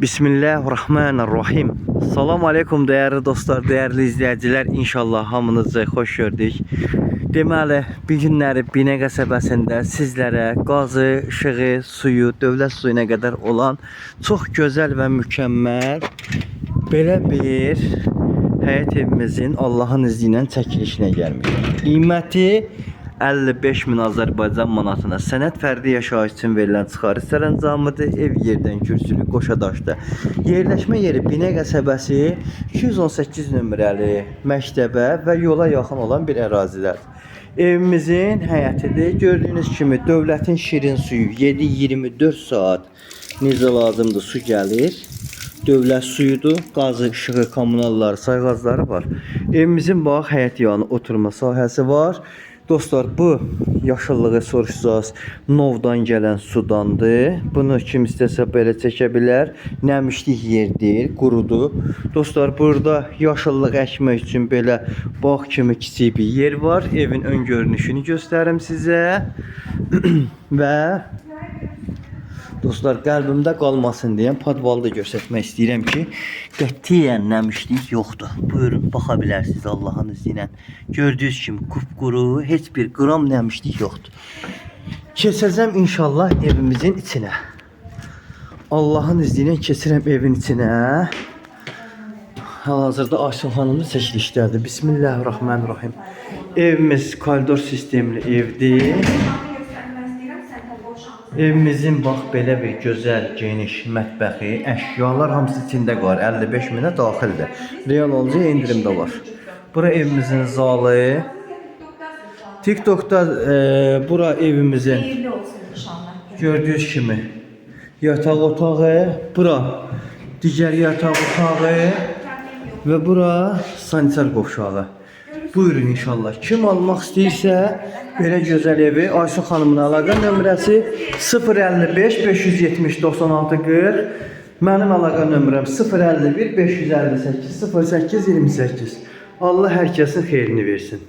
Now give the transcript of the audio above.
Bismillahirrahmanirrahim. Salam aleykum değerli dostlar, değerli izleyiciler. İnşallah hamınızı xoş gördük. Deməli, bir günləri Binə qəsəbəsində sizlərə qazı, işığı, suyu, dövlət suyuna qədər olan çox gözəl və mükəmməl belə bir həyət evimizin Allahın izni ilə çəkilişinə gəlmişik. Qiyməti 55.000 Azərbaycan manatına sənəd fərdi yaşayış üçün verilən çıxarış sərəncamıdır. Ev yerdən kürsülü, qoşadaşda. Yerləşmə yeri Binə qəsəbəsi 218 nömrəli məktəbə və yola yaxın olan bir ərazilər. Evimizin həyətidir. Gördüyünüz kimi dövlətin şirin suyu 7-24 saat necə lazımdır su gəlir. Dövlət suyudur, qazı, işığı, kommunalları, sayğacları var. Evimizin bax həyət yanı oturma sahəsi var. Dostlar, bu yaşıllığı soruşacağız. Novdan gələn sudandır. Bunu kim istəsə belə çəkə bilər. Nəmişlik yerdir, qurudur. Dostlar, burada yaşıllıq əkmək üçün belə bağ kimi kiçik bir yer var. Evin ön görünüşünü göstərim sizə. Və dostlar, qəlbimdə qalmasın deyən podvalda göstərmək istəyirəm ki, qətiyyən nəmişlik yoxdur. Buyurun, baxa bilərsiniz Allahın izni ilə. Gördüyünüz kimi qupquru, heç bir qram nəmişlik yoxdur. Keçəcəm inşallah evimizin içinə. Allahın izni ilə keçirəm evin içinə. Hal-hazırda Ayşun xanımın çəkilişdədir. Bismillahirrahmanirrahim. Evimiz koridor sistemli evdir. Evimizin bax belə bir gözəl, geniş mətbəxi, əşyalar hamısı içində var. 55.000-ə daxildir. Real olunca indirimdə var. Bura evimizin zalı. TikTok'da bura evimizin gördüyünüz kimi yataq otağı, bura digər yataq otağı və bura sanitar qovşağı. Buyurun inşallah. Kim almaq istəyirsə belə gözəl evi, Ayşun xanımın əlaqə nömrəsi 055 570 96 40. Mənim əlaqə nömrəm 051 558 08 28. Allah hər kəsin xeyrini versin.